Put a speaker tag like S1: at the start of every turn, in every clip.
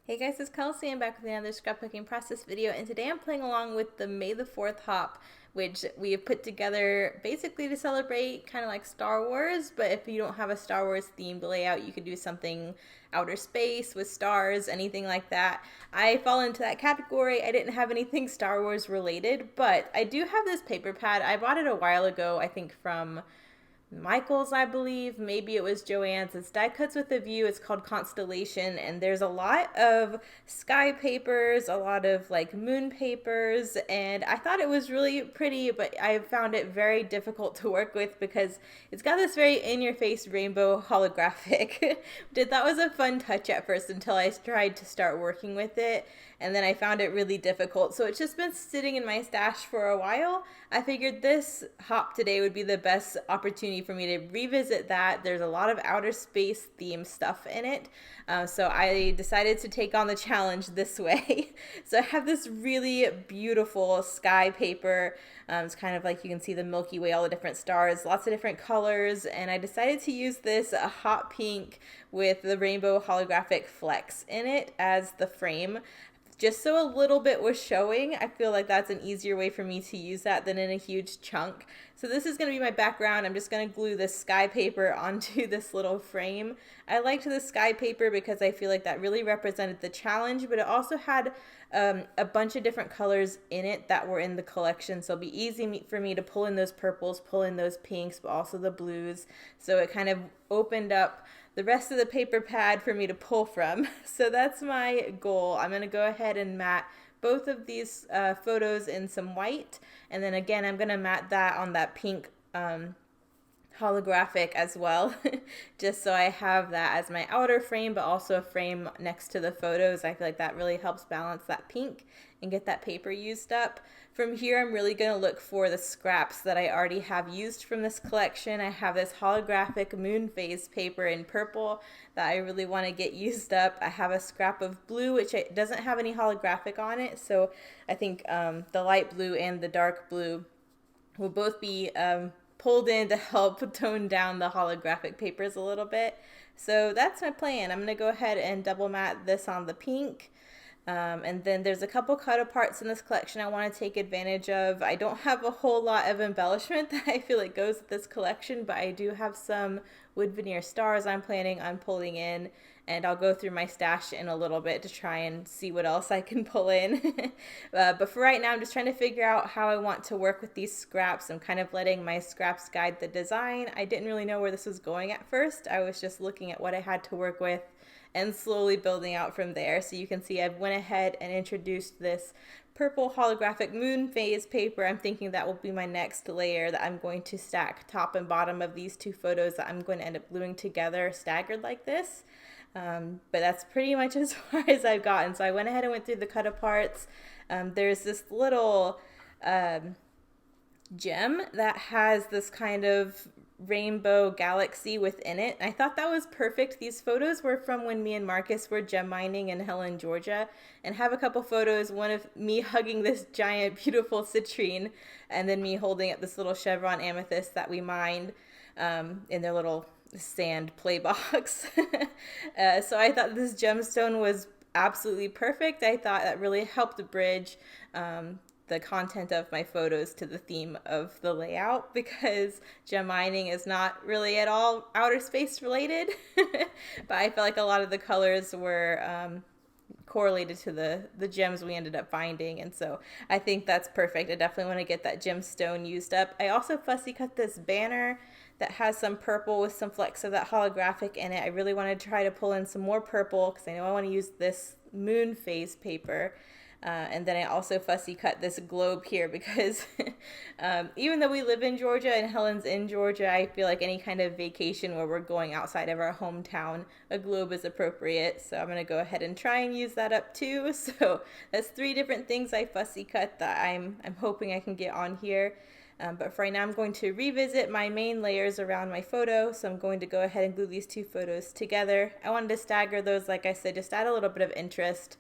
S1: Hey guys, it's Kelsey. I'm back with another scrapbooking process video, and today I'm playing along with the May the 4th hop, which we have put together basically to celebrate kind of like Star Wars, but if you don't have a Star Wars themed layout, you could do something outer space with stars, anything like that. I fall into that category. I didn't have anything Star Wars related, but I do have this paper pad. I bought it a while ago, I think from Michael's, I believe. Maybe it was Joanne's. It's Die Cuts with a View. It's called Constellation, and there's a lot of sky papers, a lot of like moon papers, and I thought it was really pretty, but I found it very difficult to work with because it's got this very in-your-face rainbow holographic. Did that was a fun touch at first until I tried to start working with it, and then I found it really difficult. So it's just been sitting in my stash for a while. I figured this hop today would be the best opportunity for me to revisit that. There's a lot of outer space themed stuff in it. So I decided to take on the challenge this way. So I have this really beautiful sky paper. It's kind of like you can see the Milky Way, all the different stars, lots of different colors. And I decided to use this hot pink with the rainbow holographic flecks in it as the frame, just so a little bit was showing. I feel like that's an easier way for me to use that than in a huge chunk. So this is going to be my background. I'm just going to glue this sky paper onto this little frame. I liked the sky paper because I feel like that really represented the challenge, but it also had a bunch of different colors in it that were in the collection. So it'll be easy for me to pull in those purples, pull in those pinks, but also the blues. So it kind of opened up the rest of the paper pad for me to pull from. So that's my goal. I'm going to go ahead and matte both of these photos in some white, and then again I'm going to matte that on that pink holographic as well, just so I have that as my outer frame, but also a frame next to the photos. I feel like that really helps balance that pink and get that paper used up. From here, I'm really going to look for the scraps that I already have used from this collection. I have this holographic moon phase paper in purple that I really want to get used up. I have a scrap of blue, which doesn't have any holographic on it, so I think the light blue and the dark blue will both be pulled in to help tone down the holographic papers a little bit. So that's my plan. I'm going to go ahead and double matte this on the pink. And then there's a couple cut aparts in this collection I want to take advantage of. I don't have a whole lot of embellishment that I feel like goes with this collection, but I do have some wood veneer stars I'm planning on pulling in, and I'll go through my stash in a little bit to try and see what else I can pull in. But for right now, I'm just trying to figure out how I want to work with these scraps. I'm kind of letting my scraps guide the design. I didn't really know where this was going at first. I was just looking at what I had to work with and slowly building out from there. So you can see I've went ahead and introduced this purple holographic moon phase paper. I'm thinking that will be my next layer that I'm going to stack top and bottom of these two photos that I'm going to end up gluing together staggered like this. But that's pretty much as far as I've gotten. So I went ahead and went through the cut aparts. There's this little gem that has this kind of rainbow galaxy within it. I thought that was perfect. These photos were from when me and Marcus were gem mining in Helen, Georgia, and have a couple photos, one of me hugging this giant beautiful citrine, and then me holding up this little chevron amethyst that we mined in their little sand play box. So I thought this gemstone was absolutely perfect. I thought that really helped bridge the content of my photos to the theme of the layout, because gem mining is not really at all outer space related. But I felt like a lot of the colors were correlated to the gems we ended up finding, and so I think that's perfect. I definitely want to get that gemstone used up. I also fussy cut this banner that has some purple with some flecks of that holographic in it. I really want to try to pull in some more purple because I know I want to use this moon phase paper. And then I also fussy cut this globe here because even though we live in Georgia and Helen's in Georgia, I feel like any kind of vacation where we're going outside of our hometown, a globe is appropriate. So I'm going to go ahead and try and use that up too. So that's 3 different things I fussy cut that I'm hoping I can get on here. But for right now, I'm going to revisit my main layers around my photo. So I'm going to go ahead and glue these 2 photos together. I wanted to stagger those, like I said, just add a little bit of interest.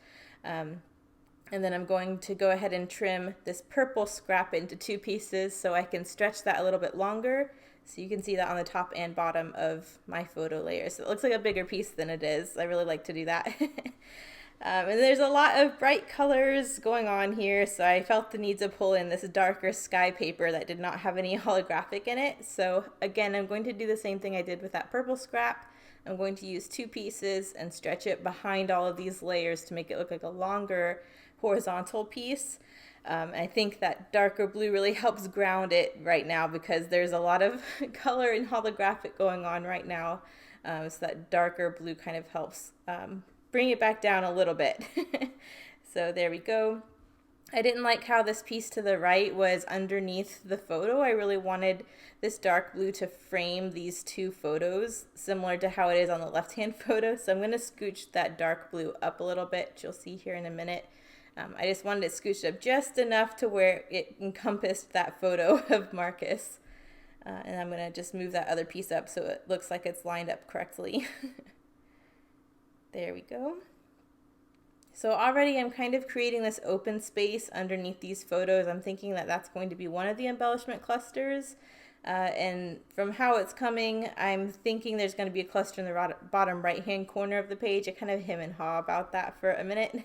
S1: And then I'm going to go ahead and trim this purple scrap into 2 pieces so I can stretch that a little bit longer. So you can see that on the top and bottom of my photo layers. So it looks like a bigger piece than it is. I really like to do that. And there's a lot of bright colors going on here, so I felt the need to pull in this darker sky paper that did not have any holographic in it. So again, I'm going to do the same thing I did with that purple scrap. I'm going to use 2 pieces and stretch it behind all of these layers to make it look like a longer horizontal piece. I think that darker blue really helps ground it right now because there's a lot of color and holographic going on right now. So that darker blue kind of helps bring it back down a little bit. So there we go. I didn't like how this piece to the right was underneath the photo. I really wanted this dark blue to frame these 2 photos, similar to how it is on the left-hand photo. So I'm going to scooch that dark blue up a little bit, which you'll see here in a minute. I just wanted it scooched up just enough to where it encompassed that photo of Marcus. And I'm going to just move that other piece up so it looks like it's lined up correctly. There we go. So already I'm kind of creating this open space underneath these photos. I'm thinking that that's going to be one of the embellishment clusters. And from how it's coming, I'm thinking there's going to be a cluster in the bottom right-hand corner of the page. I kind of hem and haw about that for a minute.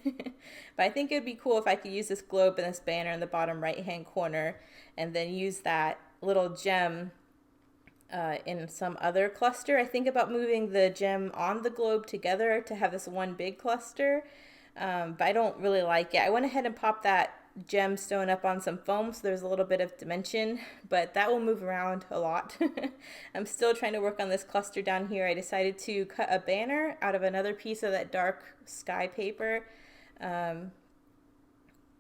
S1: But I think it would be cool if I could use this globe and this banner in the bottom right-hand corner and then use that little gem in some other cluster. I think about moving the gem on the globe together to have this one big cluster. But I don't really like it. I went ahead and popped that gemstone up on some foam so there's a little bit of dimension, but that will move around a lot. I'm still trying to work on this cluster down here. I decided to cut a banner out of another piece of that dark sky paper.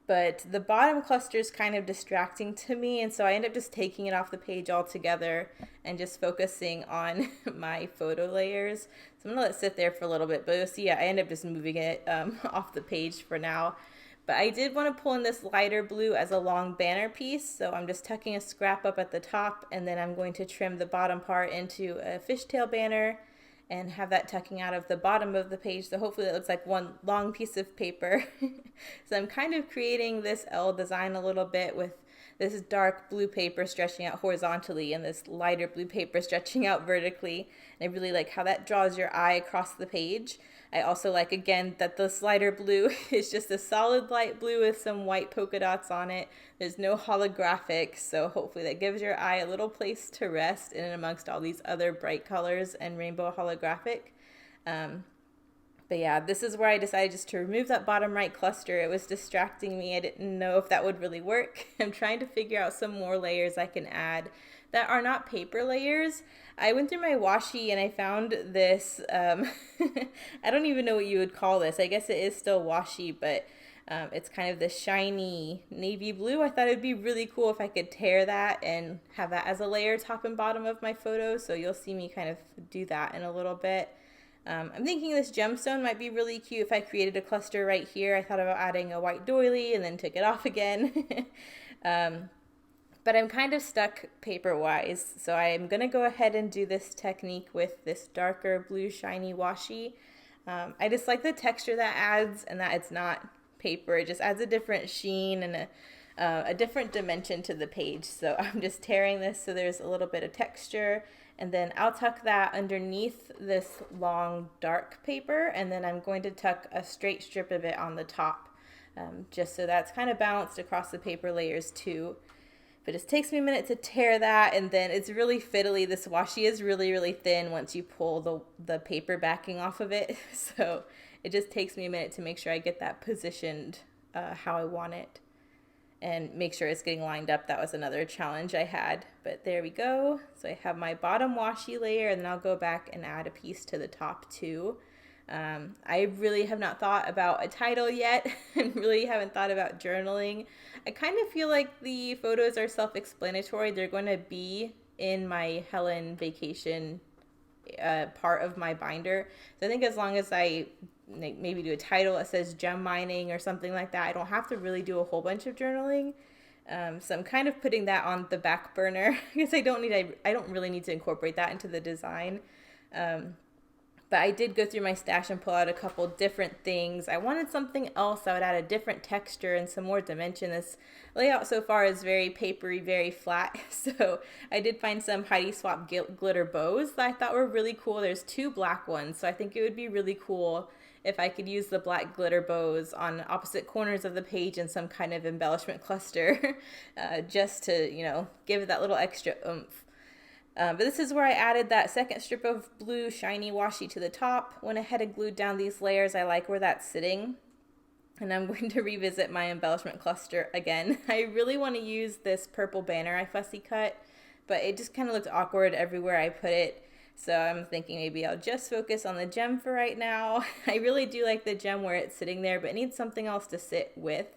S1: But the bottom cluster is kind of distracting to me, and so I end up just taking it off the page altogether and just focusing on my photo layers. So I'm going to let it sit there for a little bit, but you'll see I end up just moving it off the page for now. But I did want to pull in this lighter blue as a long banner piece, so I'm just tucking a scrap up at the top, and then I'm going to trim the bottom part into a fishtail banner and have that tucking out of the bottom of the page, so hopefully it looks like one long piece of paper. So I'm kind of creating this L design a little bit with this dark blue paper stretching out horizontally and this lighter blue paper stretching out vertically. And I really like how that draws your eye across the page. I also like, again, that this lighter blue is just a solid light blue with some white polka dots on it. There's no holographic, so hopefully that gives your eye a little place to rest in and amongst all these other bright colors and rainbow holographic. But yeah, this is where I decided just to remove that bottom right cluster. It was distracting me. I didn't know if that would really work. I'm trying to figure out some more layers I can add that are not paper layers. I went through my washi and I found this, I don't even know what you would call this. I guess it is still washi, but it's kind of this shiny navy blue. I thought it'd be really cool if I could tear that and have that as a layer top and bottom of my photo. So you'll see me kind of do that in a little bit. I'm thinking this gemstone might be really cute if I created a cluster right here. I thought about adding a white doily and then took it off again. But I'm kind of stuck paper-wise, so I'm going to go ahead and do this technique with this darker blue shiny washi. I just like the texture that adds and that it's not paper. It just adds a different sheen and a different dimension to the page. So I'm just tearing this so there's a little bit of texture. And then I'll tuck that underneath this long dark paper, and then I'm going to tuck a straight strip of it on the top, just so that's kind of balanced across the paper layers too. But it takes me a minute to tear that, and then it's really fiddly. This washi is really, really thin once you pull the paper backing off of it. So it just takes me a minute to make sure I get that positioned how I want it and make sure it's getting lined up. That was another challenge I had, but there we go. So I have my bottom washi layer, and then I'll go back and add a piece to the top too. I really have not thought about a title yet and really haven't thought about journaling. I kind of feel like the photos are self-explanatory. They're going to be in my Helen vacation part of my binder. So I think as long as I maybe do a title that says gem mining or something like that, I don't have to really do a whole bunch of journaling. So I'm kind of putting that on the back burner because I don't really need to incorporate that into the design. But I did go through my stash and pull out a couple different things. I wanted something else that would add a different texture and some more dimension. This layout so far is very papery, very flat. So I did find some Heidi Swapp glitter bows that I thought were really cool. There's 2 black ones, so I think it would be really cool if I could use the black glitter bows on opposite corners of the page in some kind of embellishment cluster, just to, you know, give it that little extra oomph. But this is where I added that second strip of blue shiny washi to the top. Went ahead and glued down these layers. I like where that's sitting. And I'm going to revisit my embellishment cluster again. I really want to use this purple banner I fussy cut, but it just kind of looked awkward everywhere I put it. So I'm thinking maybe I'll just focus on the gem for right now. I really do like the gem where it's sitting there, but it needs something else to sit with,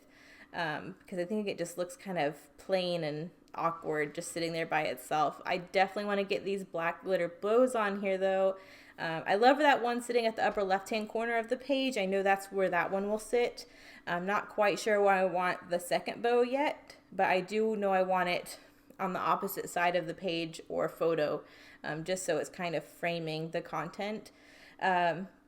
S1: because I think it just looks kind of plain and awkward just sitting there by itself. I definitely want to get these black glitter bows on here though. I love that one sitting at the upper left-hand corner of the page. I know that's where that one will sit. I'm not quite sure why I want the second bow yet, but I do know I want it on the opposite side of the page or photo, just so it's kind of framing the content.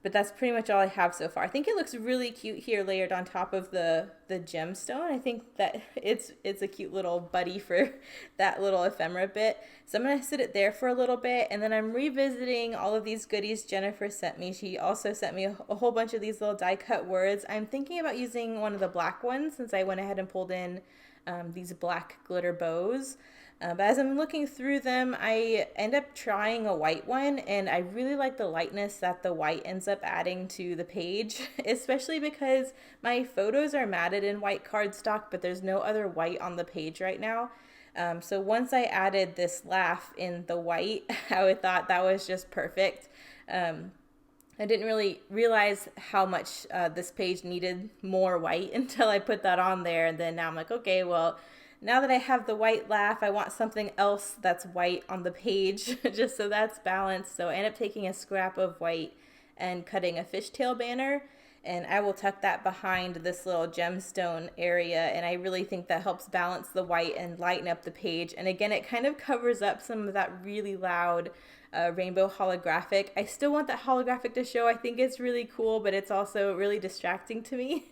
S1: But that's pretty much all I have so far. I think it looks really cute here layered on top of the gemstone. I think that it's a cute little buddy for that little ephemera bit. So I'm going to sit it there for a little bit, and then I'm revisiting all of these goodies Jennifer sent me. She also sent me a whole bunch of these little die cut words. I'm thinking about using one of the black ones since I went ahead and pulled in these black glitter bows. But as I'm looking through them, I end up trying a white one, and I really like the lightness that the white ends up adding to the page, especially because my photos are matted in white cardstock, but there's no other white on the page right now. So once I added this laugh in the white, I thought that was just perfect. I didn't really realize how much this page needed more white until I put that on there, and then now I'm like, okay, well, now that I have the white laugh, I want something else that's white on the page, just so that's balanced. So I end up taking a scrap of white and cutting a fishtail banner, and I will tuck that behind this little gemstone area, and I really think that helps balance the white and lighten up the page. And again, it kind of covers up some of that really loud rainbow holographic. I still want that holographic to show. I think it's really cool, but it's also really distracting to me.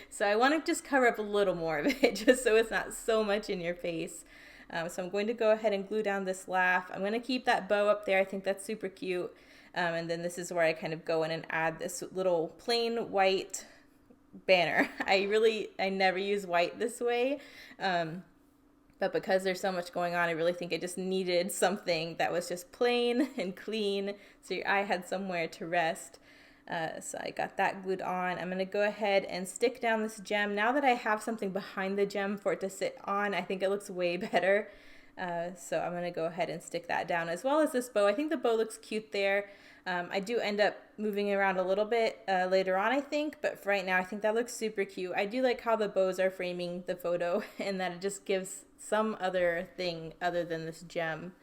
S1: So I want to just cover up a little more of it just so it's not so much in your face. So I'm going to go ahead and glue down this laugh. I'm going to keep that bow up there. I think that's super cute. And then this is where I kind of go in and add this little plain white banner. I never use white this way. But because there's so much going on, I really think it just needed something that was just plain and clean so your eye had somewhere to rest. So I got that glued on. I'm going to go ahead and stick down this gem. Now that I have something behind the gem for it to sit on, I think it looks way better. So I'm going to go ahead and stick that down as well as this bow. I think the bow looks cute there. I do end up moving around a little bit later on, I think, but for right now, I think that looks super cute. I do like how the bows are framing the photo and that it just gives some other thing other than this gem.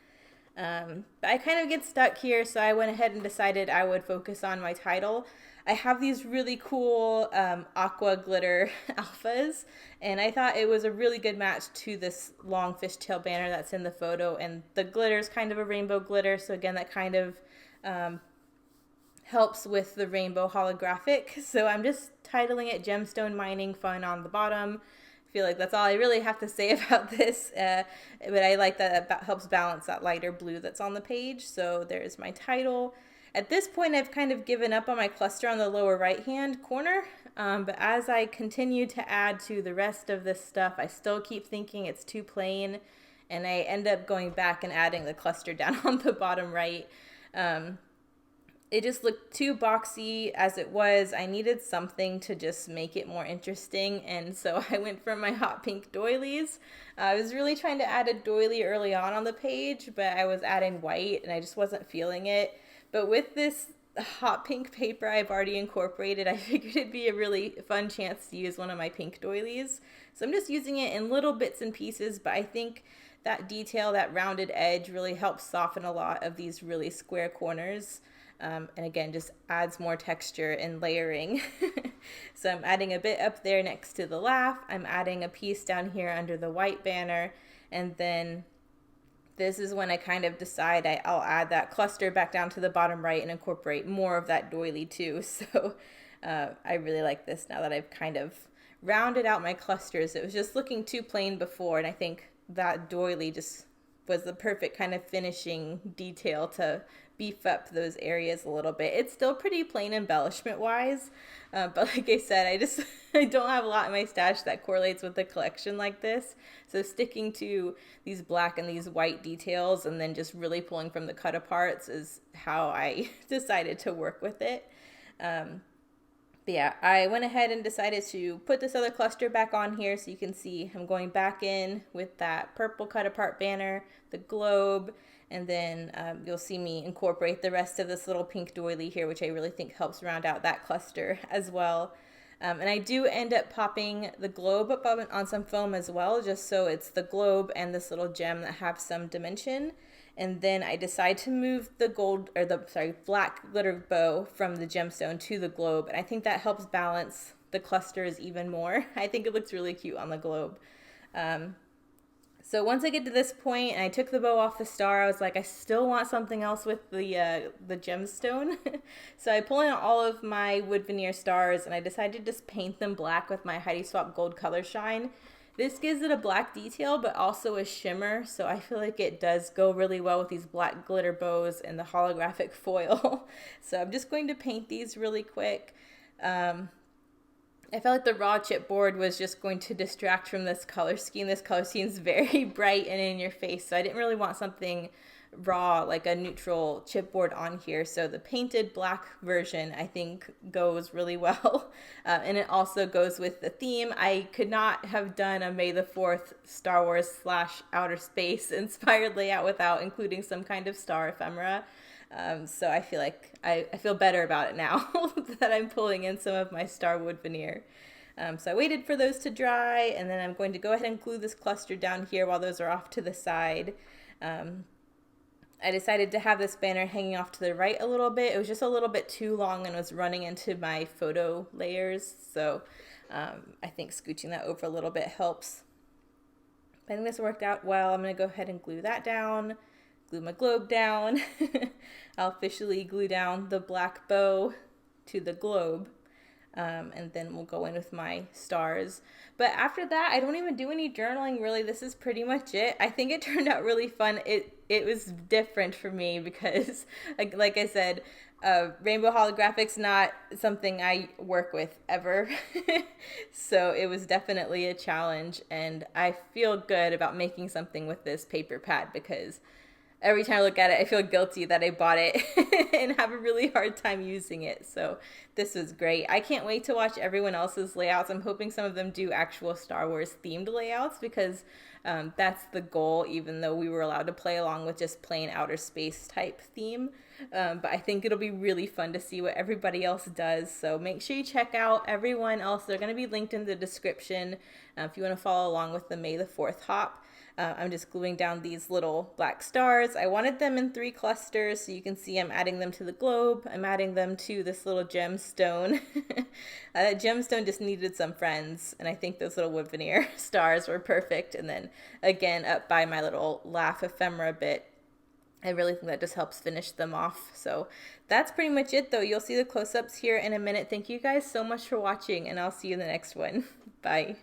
S1: But I kind of get stuck here, so I went ahead and decided I would focus on my title. I have these really cool aqua glitter alphas, and I thought it was a really good match to this long fishtail banner that's in the photo, and the glitter is kind of a rainbow glitter, so again, that kind of helps with the rainbow holographic. So I'm just titling it Gemstone Mining Fun on the bottom. I feel like that's all I really have to say about this, but I like that it helps balance that lighter blue that's on the page. So there's my title. At this point, I've kind of given up on my cluster on the lower right-hand corner, but as I continue to add to the rest of this stuff, I still keep thinking it's too plain, and I end up going back and adding the cluster down on the bottom right. It just looked too boxy as it was. I needed something to just make it more interesting, and so I went for my hot pink doilies. I was really trying to add a doily early on the page, but I was adding white, and I just wasn't feeling it. But with this hot pink paper I've already incorporated, I figured it'd be a really fun chance to use one of my pink doilies. So I'm just using it in little bits and pieces, but I think that detail, that rounded edge, really helps soften a lot of these really square corners. And again, just adds more texture and layering. So I'm adding a bit up there next to the laugh. I'm adding a piece down here under the white banner. And then this is when I kind of decide I'll add that cluster back down to the bottom right and incorporate more of that doily too. So I really like this now that I've kind of rounded out my clusters. It was just looking too plain before, and I think that doily just was the perfect kind of finishing detail to beef up those areas a little bit. It's still pretty plain embellishment wise, but like I said, I don't have a lot in my stash that correlates with a collection like this. So sticking to these black and these white details and then just really pulling from the cut aparts is how I decided to work with it. But yeah, I went ahead and decided to put this other cluster back on here so you can see I'm going back in with that purple cut apart banner, the globe, and then you'll see me incorporate the rest of this little pink doily here, which I really think helps round out that cluster as well. And I do end up popping the globe up on some foam as well, just so it's the globe and this little gem that have some dimension. And then I decide to move the black glitter bow from the gemstone to the globe. And I think that helps balance the clusters even more. I think it looks really cute on the globe. So once I get to this point and I took the bow off the star, I was like, I still want something else with the gemstone. So I pulled in all of my wood veneer stars and I decided to just paint them black with my Heidi Swap Gold Color Shine. This gives it a black detail, but also a shimmer, so I feel like it does go really well with these black glitter bows and the holographic foil. So I'm just going to paint these really quick. I felt like the raw chipboard was just going to distract from this color scheme. This color scheme is very bright and in your face, so I didn't really want something raw, like a neutral chipboard on here. So the painted black version I think goes really well. And it also goes with the theme. I could not have done a May the 4th Star Wars / outer space inspired layout without including some kind of star ephemera. So I feel like I feel better about it now that I'm pulling in some of my star wood veneer. So I waited for those to dry, and then I'm going to go ahead and glue this cluster down here while those are off to the side. I decided to have this banner hanging off to the right a little bit. It was just a little bit too long and was running into my photo layers. So I think scooching that over a little bit helps. I think this worked out well. I'm going to go ahead and glue that down, glue my globe down. I'll officially glue down the black bow to the globe. And then we'll go in with my stars. But after that, I don't even do any journaling, really. This is pretty much it. I think it turned out really fun. It was different for me because, like I said, rainbow holographics not something I work with ever. So it was definitely a challenge, and I feel good about making something with this paper pad because every time I look at it, I feel guilty that I bought it and have a really hard time using it. So this was great. I can't wait to watch everyone else's layouts. I'm hoping some of them do actual Star Wars themed layouts because that's the goal, even though we were allowed to play along with just plain outer space type theme. But I think it'll be really fun to see what everybody else does. So make sure you check out everyone else. They're going to be linked in the description if you want to follow along with the May the 4th hop. I'm just gluing down these little black stars. I wanted them in 3 clusters, so you can see I'm adding them to the globe. I'm adding them to this little gemstone. That gemstone just needed some friends, and I think those little wood veneer stars were perfect. And then again, up by my little laugh ephemera bit, I really think that just helps finish them off. So that's pretty much it, though. You'll see the close-ups here in a minute. Thank you guys so much for watching, and I'll see you in the next one. Bye.